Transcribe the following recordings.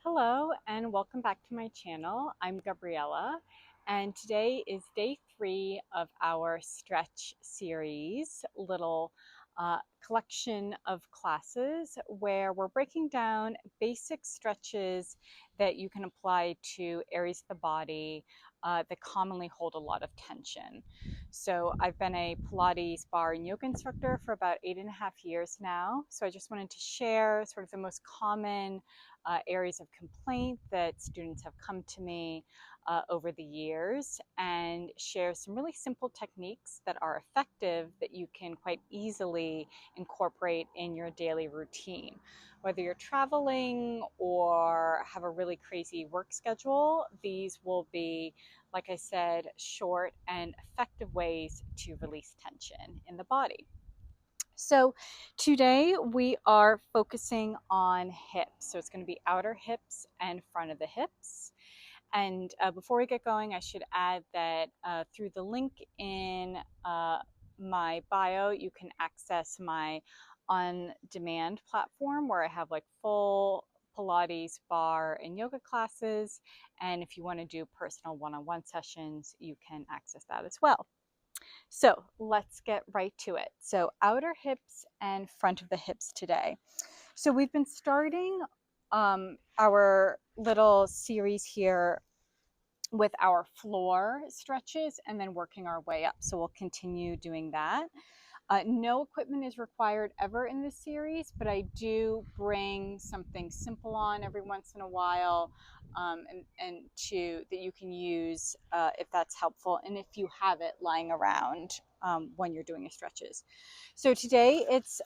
Hello and welcome back to my channel. I'm Gabriella and today is day 3 of our stretch series, little collection of classes where we're breaking down basic stretches that you can apply to areas of the body that commonly hold a lot of tension. So I've been a Pilates, barre, and yoga instructor for about 8.5 years now. So I just wanted to share sort of the most common areas of complaint that students have come to me over the years and share some really simple techniques that are effective that you can quite easily incorporate in your daily routine. Whether you're traveling or have a really crazy work schedule, these will be, like I said, short and effective ways to release tension in the body. So today we are focusing on hips. So it's going to be outer hips and front of the hips. And before we get going, I should add that through the link in my bio, you can access my on-demand platform where I have like full Pilates, barre, and yoga classes. And if you want to do personal one-on-one sessions, you can access that as well. So let's get right to it. So outer hips and front of the hips today. So we've been starting our little series here with our floor stretches and then working our way up. So we'll continue doing that. No equipment is required ever in this series, but I do bring something simple on every once in a while, and to that you can use if that's helpful, and if you have it lying around when you're doing your stretches. So today it's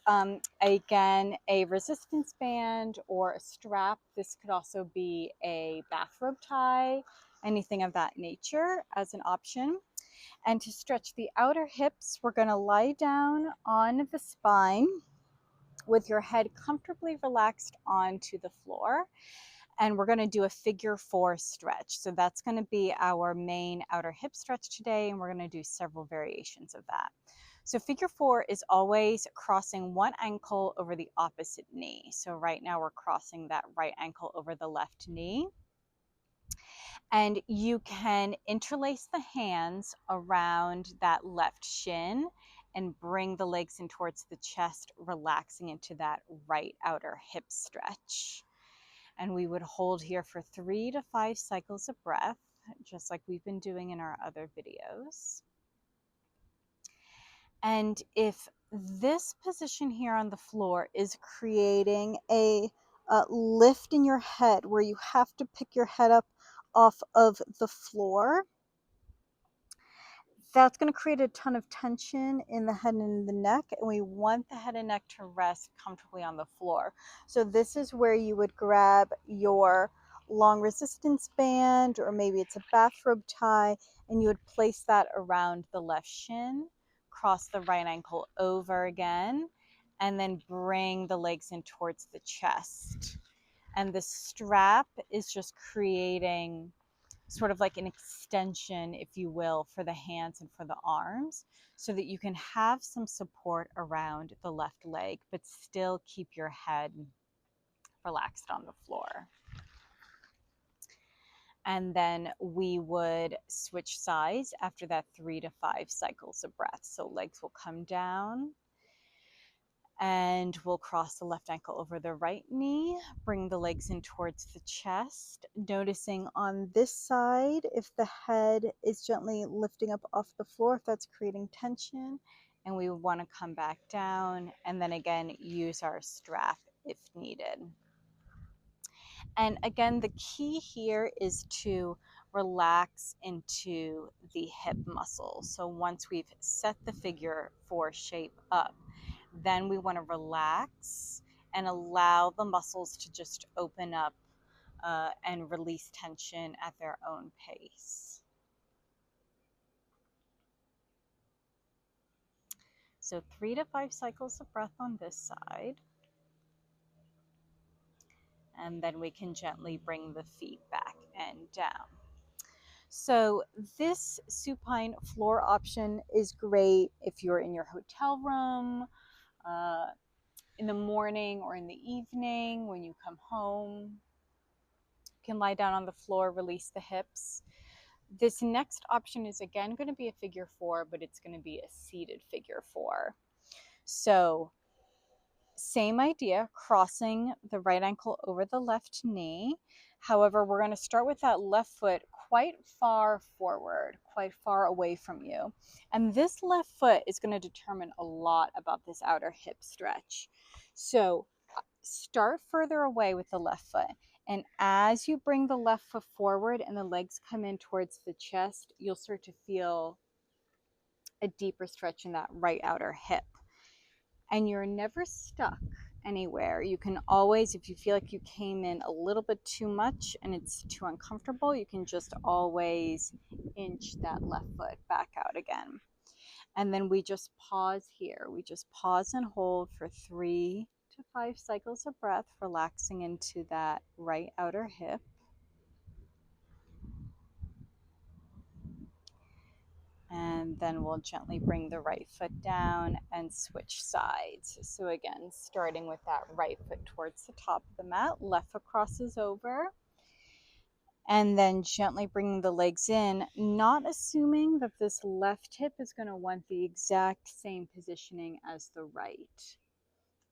again a resistance band or a strap. This could also be a bathrobe tie, anything of that nature as an option. And to stretch the outer hips, we're going to lie down on the spine with your head comfortably relaxed onto the floor. And we're going to do a figure 4 stretch. So that's going to be our main outer hip stretch today. And we're going to do several variations of that. So figure 4 is always crossing one ankle over the opposite knee. So right now we're crossing that right ankle over the left knee. And you can interlace the hands around that left shin and bring the legs in towards the chest, relaxing into that right outer hip stretch. And we would hold here for 3 to 5 cycles of breath, just like we've been doing in our other videos. And if this position here on the floor is creating a lift in your head where you have to pick your head up off of the floor, that's going to create a ton of tension in the head and the neck, and we want the head and neck to rest comfortably on the floor. So this is where you would grab your long resistance band, or maybe it's a bathrobe tie, and you would place that around the left shin, cross the right ankle over again, and then bring the legs in towards the chest. And the strap is just creating sort of like an extension, if you will, for the hands and for the arms, so that you can have some support around the left leg, but still keep your head relaxed on the floor. And then we would switch sides after that 3 to 5 cycles of breath. So legs will come down, and we'll cross the left ankle over the right knee, bring the legs in towards the chest, noticing on this side if the head is gently lifting up off the floor, if that's creating tension, and we want to come back down, and then again use our strap if needed. And again, the key here is to relax into the hip muscle. So once we've set the figure 4 shape up, then we want to relax and allow the muscles to just open up and release tension at their own pace. So 3 to 5 cycles of breath on this side. And then we can gently bring the feet back and down. So this supine floor option is great if you're in your hotel room, in the morning or in the evening when you come home. can lie down on the floor, release the hips. This next option is again going to be a figure 4, but it's going to be a seated figure 4. So same idea, crossing the right ankle over the left knee. However, we're going to start with that left foot quite far forward, quite far away from you. And this left foot is going to determine a lot about this outer hip stretch. So start further away with the left foot. And as you bring the left foot forward and the legs come in towards the chest, you'll start to feel a deeper stretch in that right outer hip. And you're never stuck anywhere. You can always, if you feel like you came in a little bit too much and it's too uncomfortable, you can just always inch that left foot back out again. And then we just pause here. We just pause and hold for 3 to 5 cycles of breath, relaxing into that right outer hip. And then we'll gently bring the right foot down and switch sides. So again, starting with that right foot towards the top of the mat, left foot crosses over. And then gently bringing the legs in, not assuming that this left hip is going to want the exact same positioning as the right.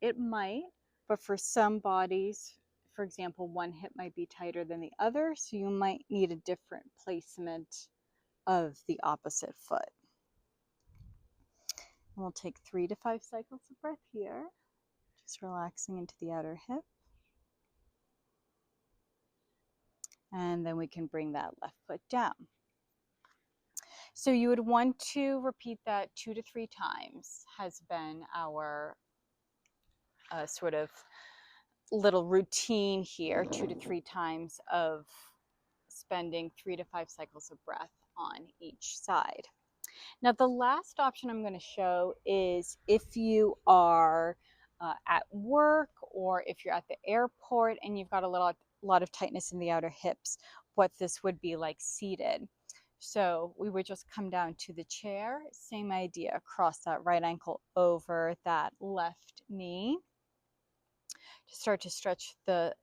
It might, but for some bodies, for example, one hip might be tighter than the other, so you might need a different placement of the opposite foot. And we'll take 3 to 5 cycles of breath here, just relaxing into the outer hip. And then we can bring that left foot down. So you would want to repeat that 2 to 3 times, has been our sort of little routine here, 2 to 3 times of spending 3 to 5 cycles of breath on each side. Now, the last option I'm going to show is if you are at work or if you're at the airport and you've got a lot of tightness in the outer hips, what this would be like seated. So we would just come down to the chair, same idea, cross that right ankle over that left knee to start to stretch the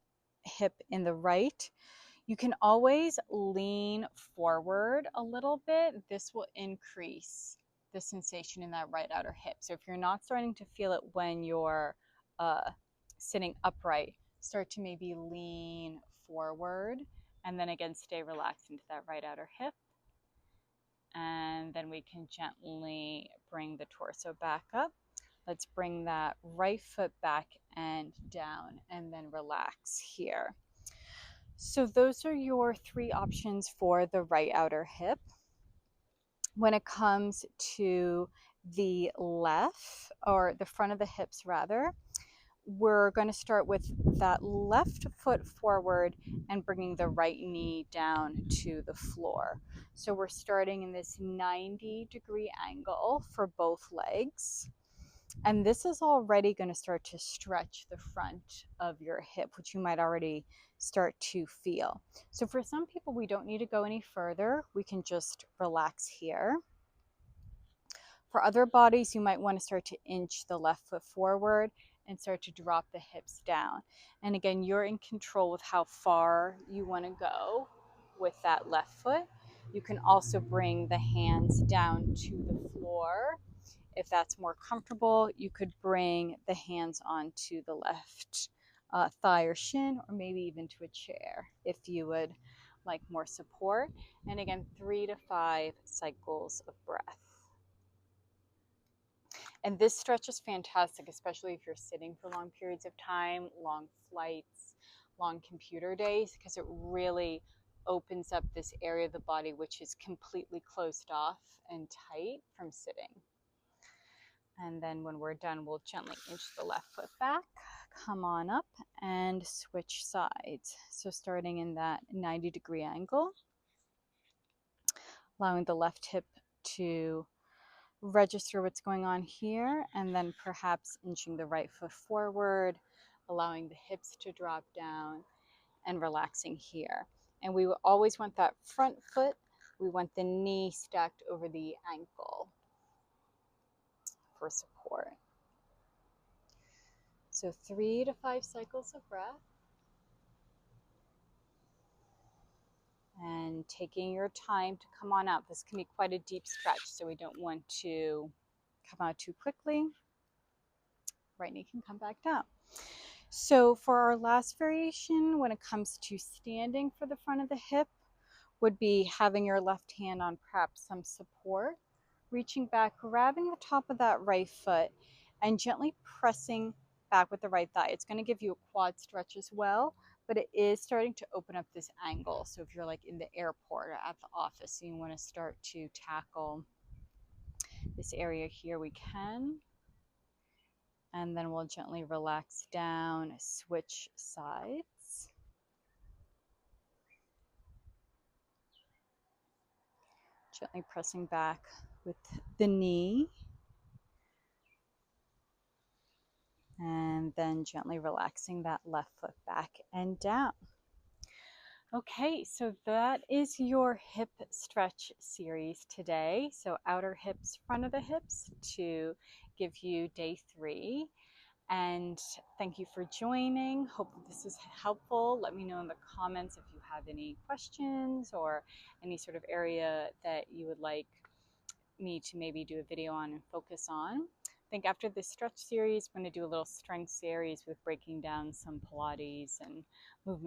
hip in the right. You can always lean forward a little bit. This will increase the sensation in that right outer hip. So if you're not starting to feel it when you're sitting upright, start to maybe lean forward and then again stay relaxed into that right outer hip. And then we can gently bring the torso back up. Let's bring that right foot back and down and then relax here. So those are your 3 options for the right outer hip. When it comes to the left, or the front of the hips rather, we're going to start with that left foot forward and bringing the right knee down to the floor. So we're starting in this 90-degree angle for both legs. And this is already going to start to stretch the front of your hip, which you might already start to feel. So for some people, we don't need to go any further. We can just relax here. For other bodies, you might want to start to inch the left foot forward and start to drop the hips down. And again, you're in control with how far you want to go with that left foot. You can also bring the hands down to the floor. If that's more comfortable, you could bring the hands onto the left thigh or shin, or maybe even to a chair if you would like more support. And again, 3 to 5 cycles of breath. And this stretch is fantastic, especially if you're sitting for long periods of time, long flights, long computer days, because it really opens up this area of the body which is completely closed off and tight from sitting. And then when we're done, we'll gently inch the left foot back, come on up and switch sides. So starting in that 90-degree angle, allowing the left hip to register what's going on here, and then perhaps inching the right foot forward, allowing the hips to drop down and relaxing here. And we will always want that front foot. We want the knee stacked over the ankle for support. So 3 to 5 cycles of breath. taking your time to come on out. This can be quite a deep stretch, so we don't want to come out too quickly. Right knee can come back down. So for our last variation, when it comes to standing for the front of the hip, would be having your left hand on perhaps some support, reaching back, grabbing the top of that right foot, and gently pressing back with the right thigh. It's going to give you a quad stretch as well, but it is starting to open up this angle. So if you're like in the airport or at the office and you want to start to tackle this area here, we can. And then we'll gently relax down, switch sides. Gently pressing back with the knee. And then gently relaxing that left foot back and down. Okay, so that is your hip stretch series today. So outer hips, front of the hips to give you day 3. And thank you for joining. Hope this is helpful. Let me know in the comments if you have any questions or any sort of area that you would like me to maybe do a video on and focus on. I think after this stretch series, I'm going to do a little strength series with breaking down some Pilates and movements